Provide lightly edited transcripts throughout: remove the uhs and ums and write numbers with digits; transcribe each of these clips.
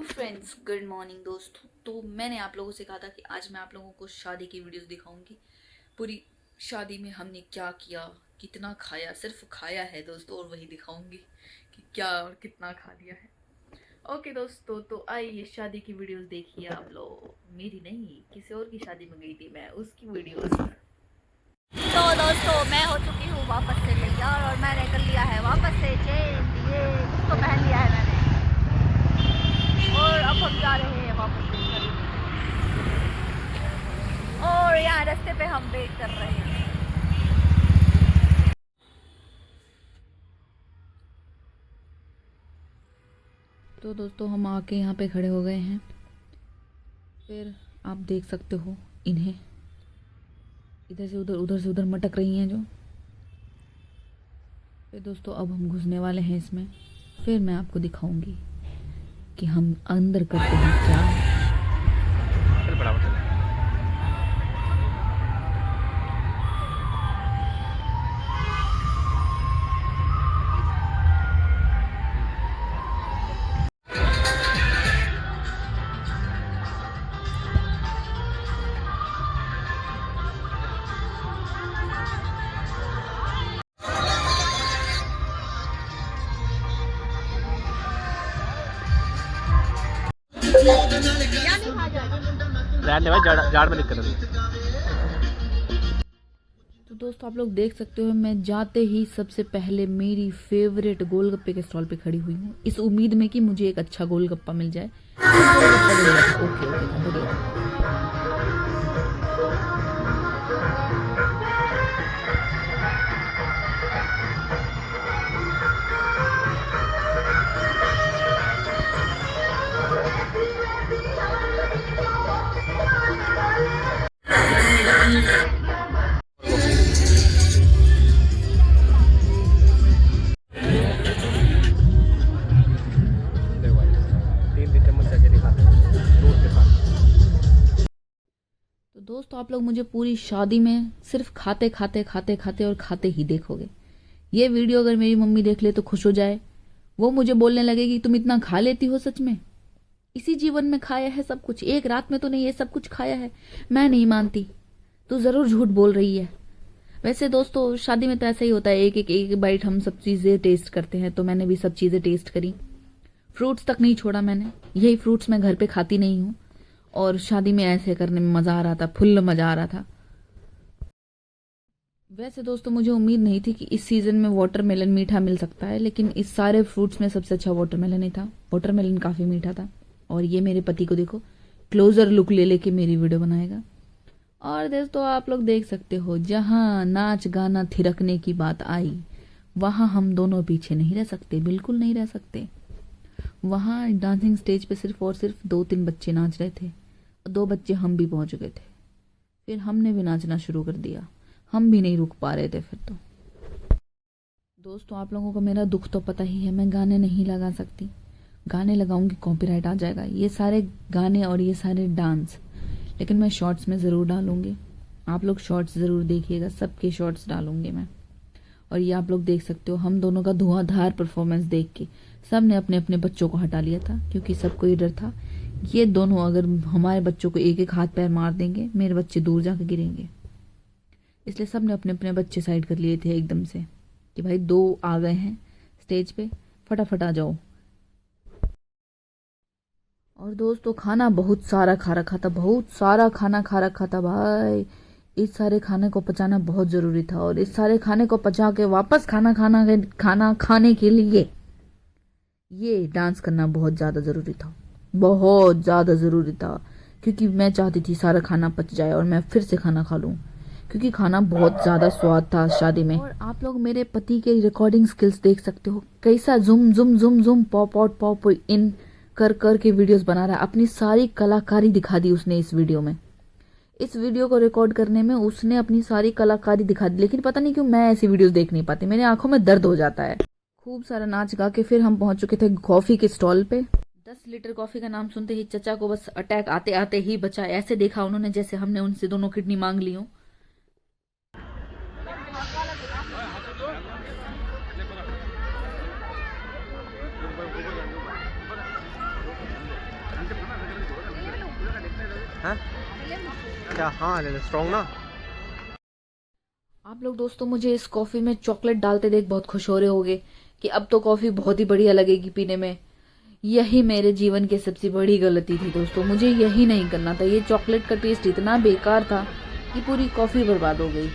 Friends, good morning दोस्तों। तो मैंने आप लोगों से कहा था कि आज मैं आप लोगों को शादी की वीडियोस दिखाऊंगी। पूरी शादी में हमने क्या किया, कितना खाया, सिर्फ खाया है दोस्तों, और वही दिखाऊंगी कि क्या और कितना खा लिया है। ओके दोस्तों, तो आइए शादी की वीडियोस देखिए आप लोग। मेरी नहीं, किसी और की शादी में गई थी मैं, उसकी वीडियोस। तो दोस्तों, मैं हो चुकी हूँ वापस से तैयार और मैंने कर लिया है वापस से चेंज। ये कुछ तो पहन लिया है मैंने और अब हम जा रहे हैं वापस से घर। और यहाँ रास्ते पे हम वेट कर रहे हैं। तो दोस्तों, हम आके यहाँ पे खड़े हो गए हैं। फिर आप देख सकते हो इन्हें, इधर से उधर, उधर से उधर मटक रही हैं जो। फिर दोस्तों, अब हम घुसने वाले हैं इसमें। फिर मैं आपको दिखाऊंगी कि हम अंदर करते हैं क्या। जाड़ में दिक्कत है। तो दोस्तों, आप लोग देख सकते हो, मैं जाते ही सबसे पहले मेरी फेवरेट गोलगप्पे के स्टॉल पे खड़ी हुई हूँ, इस उम्मीद में कि मुझे एक अच्छा गोलगप्पा मिल जाए। ओके ओके, बढ़िया। तो दोस्तों, आप लोग मुझे पूरी शादी में सिर्फ खाते खाते खाते खाते और खाते ही देखोगे। ये वीडियो अगर मेरी मम्मी देख ले तो खुश हो जाए। वो मुझे बोलने लगेगी, तुम इतना खा लेती हो सच में? इसी जीवन में खाया है सब कुछ, एक रात में तो नहीं, ये सब कुछ खाया है। मैं नहीं मानती, तू जरूर झूठ बोल रही है। वैसे दोस्तों, शादी में तो ऐसा ही होता है, एक बाइट हम सब चीजें टेस्ट करते हैं। तो मैंने भी सब चीजें टेस्ट करी, फ्रूट्स तक नहीं छोड़ा मैंने। यही फ्रूट्स मैं घर पे खाती नहीं हूँ, और शादी में ऐसे करने में मजा आ रहा था, फुल मजा आ रहा था। वैसे दोस्तों, मुझे उम्मीद नहीं थी कि इस सीजन में वाटरमेलन मीठा मिल सकता है, लेकिन इस सारे फ्रूट्स में सबसे अच्छा वाटरमेलन ही था। वाटरमेलन काफी मीठा था। और ये मेरे पति को देखो, क्लोजर लुक ले लेके मेरी वीडियो बनाएगा। और दोस्तों, आप लोग देख सकते हो, जहां नाच गाना थिरकने की बात आई, वहां हम दोनों पीछे नहीं रह सकते, बिल्कुल नहीं रह सकते। वहां डांसिंग स्टेज पे सिर्फ और सिर्फ 2-3 बच्चे नाच रहे थे, 2 बच्चे हम भी पहुंच गए थे। फिर हमने भी नाचना शुरू कर दिया, हम भी नहीं रुक पा रहे थे फिर तो। दोस्तों, आप लोगों को मेरा दुख तो पता ही है, मैं गाने नहीं लगा सकती। गाने लगाऊंगी कॉपीराइट आ जाएगा। ये सारे गाने और ये सारे डांस, लेकिन मैं शॉर्ट्स में जरूर डालूंगी। आप लोग शॉर्ट्स जरूर देखिएगा, सबके शॉर्ट्स डालूंगी मैं। और ये आप लोग देख सकते हो, हम दोनों का धुआंधार परफॉर्मेंस देख के सब ने अपने अपने बच्चों को हटा लिया था, क्योंकि सबको ये डर था ये दोनों अगर हमारे बच्चों को एक एक हाथ पैर मार देंगे, मेरे बच्चे दूर जाकर गिरेंगे। इसलिए सब ने अपने अपने बच्चे साइड कर लिए थे एकदम से, कि भाई 2 आ गए हैं स्टेज पे, फटाफट आ जाओ। और दोस्तों, खाना बहुत सारा खा रखा था, बहुत सारा खाना खा रखा था भाई। इस सारे खाने को पचाना बहुत जरूरी था, और इस सारे खाने को पचा के वापस खाना खाने के लिए ये डांस करना बहुत ज्यादा जरूरी था, बहुत ज्यादा जरूरी था। क्योंकि मैं चाहती थी सारा खाना पच जाए और मैं फिर से खाना खा लूं, क्योंकि खाना बहुत ज्यादा स्वाद था शादी में। और आप लोग मेरे पति के रिकॉर्डिंग स्किल्स देख सकते हो, कैसा जुम जुम जुम जुम पॉप आउट पॉप इन कर कर के वीडियोस बना रहा है। अपनी सारी कलाकारी दिखा दी उसने इस वीडियो में। इस वीडियो को रिकॉर्ड करने में उसने अपनी सारी कलाकारी दिखा दी, लेकिन पता नहीं क्यों मैं ऐसी वीडियोस देख नहीं पाती, मेरी आंखों में दर्द हो जाता है। खूब सारा नाच गा के फिर हम पहुंच चुके थे कॉफी के स्टॉल पे। 10 लीटर कॉफी का नाम सुनते ही चचा को बस अटैक आते आते ही बचा। ऐसे देखा उन्होंने जैसे हमने उनसे दोनों किडनी मांग ली हो। हैं क्या? हाँ ले ले, स्ट्रॉन्ग ना। आप लोग दोस्तों मुझे इस कॉफी में चॉकलेट डालते देख बहुत खुश हो रहे होगे कि अब तो कॉफी बहुत ही बढ़िया लगेगी पीने में। यही मेरे जीवन की सबसे बड़ी गलती थी दोस्तों, मुझे यही नहीं करना था। ये चॉकलेट का टेस्ट इतना बेकार था कि पूरी कॉफी बर्बाद हो गई।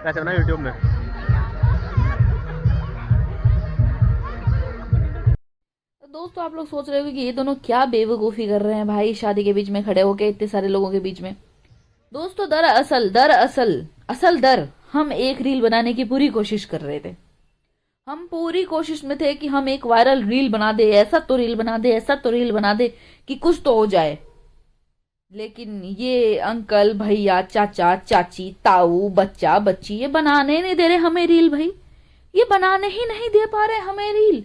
कैसे बना यूट्यूब में? तो दोस्तों आप लोग सोच रहे हो कि ये दोनों क्या बेवकूफ़ी कर रहे हैं भाई, शादी के बीच में खड़े होके इतने सारे लोगों के बीच में। दोस्तों दरअसल हम एक रील बनाने की पूरी कोशिश कर रहे थे। हम पूरी कोशिश में थे कि हम एक वायरल रील बना दे, ऐसा तो रील बना दे, ऐसा तो रील बना दे कि कुछ तो हो जाए। लेकिन ये अंकल भैया चाचा चाची ताऊ बच्चा बच्ची ये बनाने नहीं दे रहे हमें रील भाई। ये बनाने ही नहीं दे पा रहे हमें रील।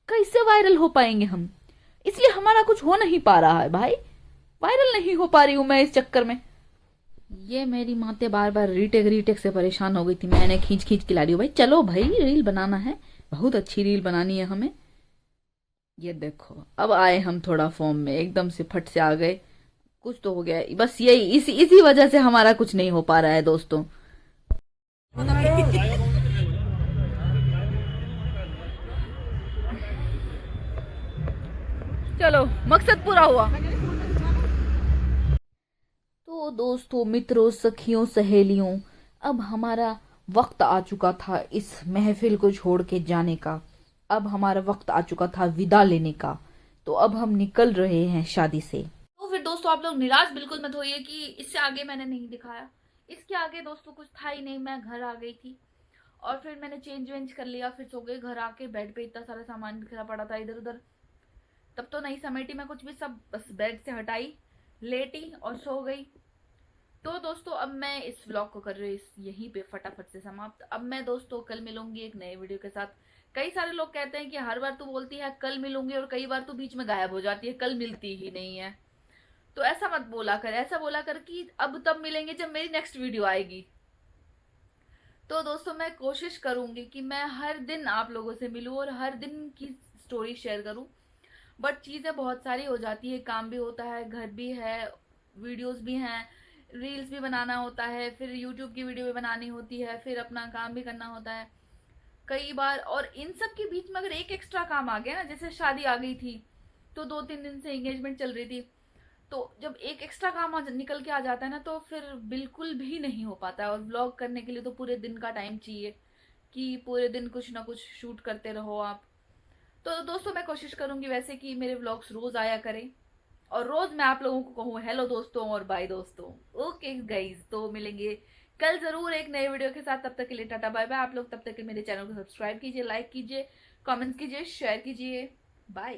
कैसे वायरल हो पाएंगे हम? इसलिए हमारा कुछ हो नहीं पा रहा है भाई। वायरल नहीं हो पा रही हूं मैं इस चक्कर में। ये मेरी माते बार बार रीटेक रीटेक से परेशान हो गई थी। मैंने खींच खींच के ला रही हूँ, भाई चलो भाई रील बनाना है, बहुत अच्छी रील बनानी है हमें। ये देखो अब आए हम थोड़ा फॉर्म में, एकदम से फट से आ गए। कुछ तो हो गया, बस यही इसी वजह से हमारा कुछ नहीं हो पा रहा है दोस्तों। चलो मकसद पूरा हुआ। तो दोस्तों मित्रों सखियों सहेलियों, अब हमारा वक्त आ चुका था इस महफिल को छोड़ के जाने का। अब हमारा वक्त आ चुका था विदा लेने का। तो अब हम निकल रहे हैं शादी से। तो फिर दोस्तों आप लोग निराश बिल्कुल मत होइए कि इससे आगे मैंने नहीं दिखाया। इसके आगे दोस्तों कुछ था ही नहीं। मैं घर आ गई थी और फिर मैंने चेंज वेंज कर लिया, फिर सो गई। घर आके बेड पे इतना सारा सामान बिखरा पड़ा था इधर उधर, तब तो नहीं समेटी मैं कुछ भी, सब बस बेड से हटाई, लेटी और सो गई। तो दोस्तों अब मैं इस व्लॉग को कर रही हूँ यहीं पे फटाफट से समाप्त। अब मैं दोस्तों कल मिलूंगी एक नए वीडियो के साथ। कई सारे लोग कहते हैं कि हर बार तू बोलती है कल मिलूंगी और कई बार तू बीच में गायब हो जाती है, कल मिलती ही नहीं है। तो ऐसा मत बोला कर, ऐसा बोला कर कि अब तब मिलेंगे जब मेरी नेक्स्ट वीडियो आएगी। तो दोस्तों मैं कोशिश करूंगी कि मैं हर दिन आप लोगों से मिलूं और हर दिन की स्टोरी शेयर करूं। बट चीज़ें बहुत सारी हो जाती है, काम भी होता है, घर भी है, वीडियोस भी हैं, रील्स भी बनाना होता है, फिर यूट्यूब की वीडियो भी बनानी होती है, फिर अपना काम भी करना होता है कई बार। और इन सब के बीच में अगर एक एक्स्ट्रा काम आ गया ना, जैसे शादी आ गई थी तो 2-3 दिन से एंगेजमेंट चल रही थी, तो जब एक एक्स्ट्रा काम निकल के आ जाता है ना तो फिर बिल्कुल भी नहीं हो पाता है। और व्लॉग करने के लिए तो पूरे दिन का टाइम चाहिए कि पूरे दिन कुछ ना कुछ शूट करते रहो आप। तो दोस्तों मैं कोशिश करूंगी वैसे कि मेरे व्लॉग्स रोज आया करें और रोज मैं आप लोगों को कहूँ हेलो दोस्तों और बाय दोस्तों। ओके गाइज, तो मिलेंगे कल जरूर एक नए वीडियो के साथ। तब तक के लिए टाटा बाय बाय। आप लोग तब तक के मेरे चैनल को सब्सक्राइब कीजिए, लाइक कीजिए, कमेंट्स कीजिए, शेयर कीजिए। बाय।